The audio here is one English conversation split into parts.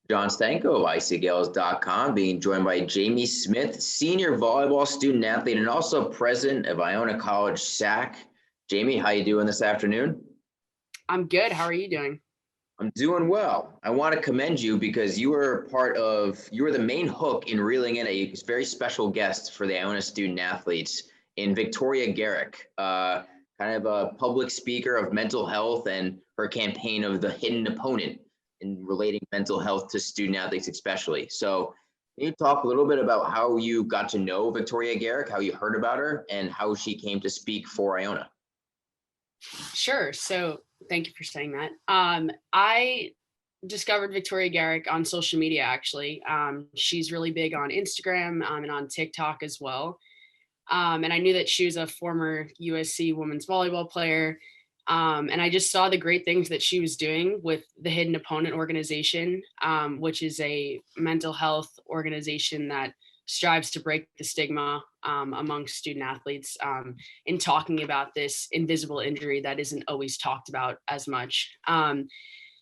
John Stanko of ICGales.com, being joined by Jamie Smith, senior volleyball student athlete and also president of Iona College SAAC. Jamie, how you doing this afternoon? I'm good. How are you doing? I'm doing well. I want to commend you because you were the main hook in reeling in a very special guest for the Iona student athletes in Victoria Garrick, kind of a public speaker of mental health and her campaign of the hidden opponent in relating mental health to student athletes especially. So can you talk a little bit about how you got to know Victoria Garrick, how you heard about her, and how she came to speak for Iona? Sure. So thank you for saying that. I discovered Victoria Garrick on social media, actually. She's really big on Instagram and on TikTok as well. And I knew that she was a former USC women's volleyball player. And I just saw the great things that she was doing with the Hidden Opponent organization, which is a mental health organization that strives to break the stigma among student athletes in talking about this invisible injury that isn't always talked about as much.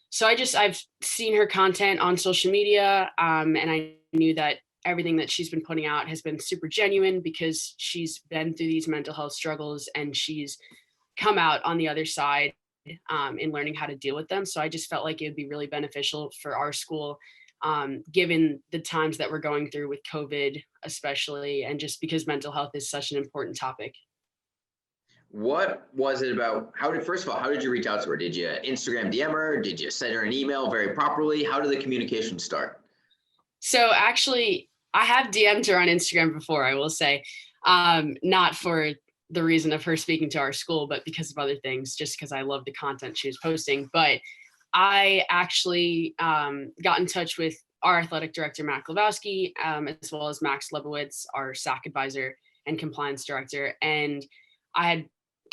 So I've seen her content on social media, and I knew that everything that she's been putting out has been super genuine because she's been through these mental health struggles and she's come out on the other side in learning how to deal with them. So I just felt like it would be really beneficial for our school, given the times that we're going through with COVID, especially, and just because mental health is such an important topic. What was it about? First of all, how did you reach out to her? Did you Instagram DM her? Did you send her an email very properly? How did the communication start? So actually, I have DM'd her on Instagram before, I will say, not for the reason of her speaking to our school, but because of other things, just because I love the content she was posting. But I actually got in touch with our athletic director, Matt Glowowski, as well as Max Lebowitz, our SAC advisor and compliance director. And I had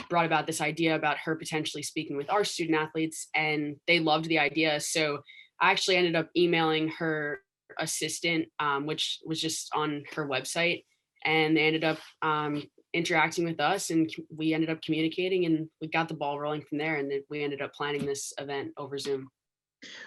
brought about this idea about her potentially speaking with our student athletes, and they loved the idea. So I actually ended up emailing her assistant, which was just on her website, and they ended up interacting with us, and we ended up communicating, and we got the ball rolling from there, and then we ended up planning this event over Zoom.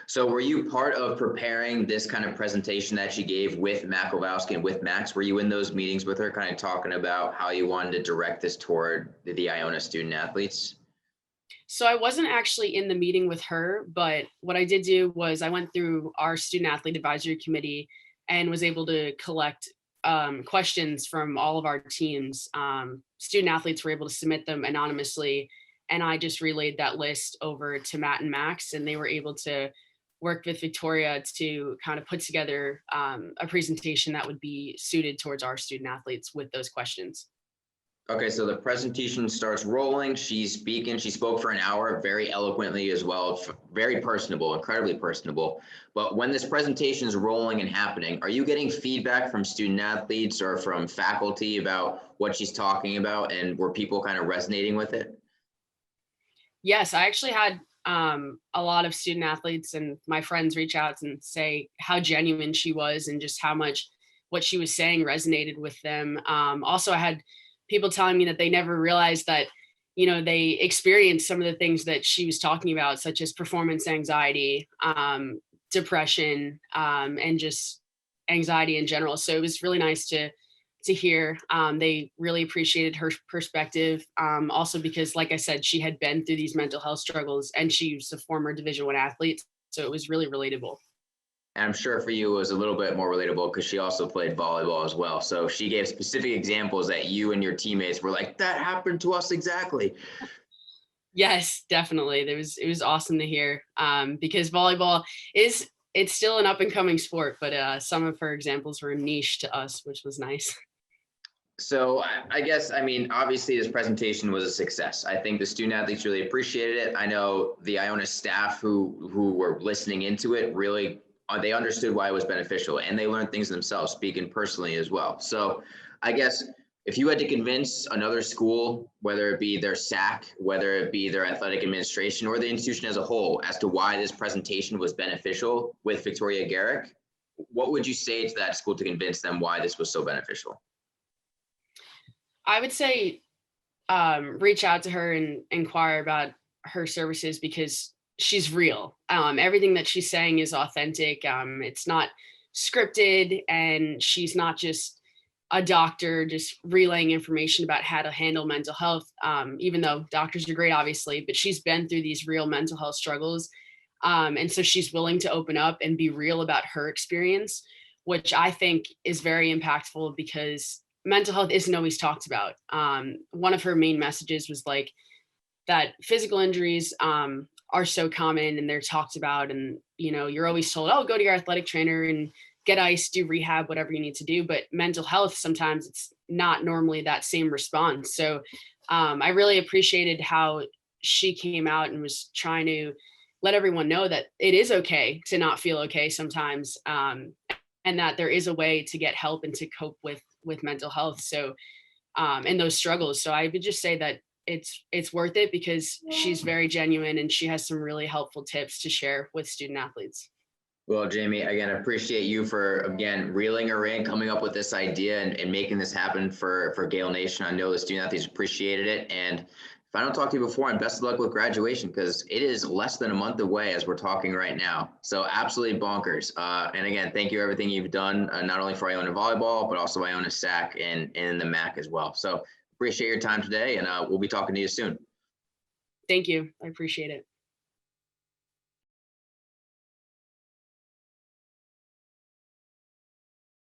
So were you part of preparing this kind of presentation that she gave with Matt Glowowski and with Max? Were you in those meetings with her kind of talking about how you wanted to direct this toward the Iona student athletes? So I wasn't actually in the meeting with her, but what I did do was I went through our student athlete advisory committee and was able to collect questions from all of our teams. Student athletes were able to submit them anonymously, and I just relayed that list over to Matt and Max, and they were able to work with Victoria to kind of put together a presentation that would be suited towards our student athletes with those questions. Okay, so the presentation starts rolling. She's speaking. She spoke for an hour very eloquently as well, very personable, incredibly personable. But when this presentation is rolling and happening, are you getting feedback from student athletes or from faculty about what she's talking about, and were people kind of resonating with it? Yes, I actually had a lot of student athletes and my friends reach out and say how genuine she was and just how much what she was saying resonated with them. Also, I had people telling me that they never realized that, they experienced some of the things that she was talking about, such as performance anxiety, depression, and just anxiety in general. So it was really nice to hear. They really appreciated her perspective. Also because, like I said, she had been through these mental health struggles and she was a former Division I athlete. So it was really relatable. And I'm sure for you it was a little bit more relatable because she also played volleyball as well. So she gave specific examples that you and your teammates were like, that happened to us exactly. Yes, definitely. It was awesome to hear because volleyball it's still an up and coming sport, but some of her examples were niche to us, which was nice. So I guess, obviously this presentation was a success. I think the student athletes really appreciated it. I know the Iona staff who were listening into it really, they understood why it was beneficial, and they learned things themselves, speaking personally as well. So I guess if you had to convince another school, whether it be their SAC, whether it be their athletic administration or the institution as a whole, as to why this presentation was beneficial with Victoria Garrick, what would you say to that school to convince them why this was so beneficial? I would say reach out to her and inquire about her services because she's real. Everything that she's saying is authentic. It's not scripted, and she's not just a doctor just relaying information about how to handle mental health. Even though doctors are great, obviously, but she's been through these real mental health struggles. And so she's willing to open up and be real about her experience, which I think is very impactful because mental health isn't always talked about. One of her main messages was like that physical injuries are so common and they're talked about, and you're always told, oh, go to your athletic trainer and get ice, do rehab, whatever you need to do. But mental health, sometimes it's not normally that same response. So I really appreciated how she came out and was trying to let everyone know that it is okay to not feel okay sometimes, and that there is a way to get help and to cope with mental health. So and those struggles. So I would just say that it's worth it because she's very genuine and she has some really helpful tips to share with student athletes. Well, Jamie, again, I appreciate you for, again, reeling her in, coming up with this idea and making this happen for Gale Nation. I know the student athletes appreciated it. And if I don't talk to you before, and best of luck with graduation, because it is less than a month away as we're talking right now. So absolutely bonkers. And again, thank you for everything you've done, not only for Iona volleyball, but also Iona SAAC and the MAC as well. So appreciate your time today, and we'll be talking to you soon. Thank you. I appreciate it.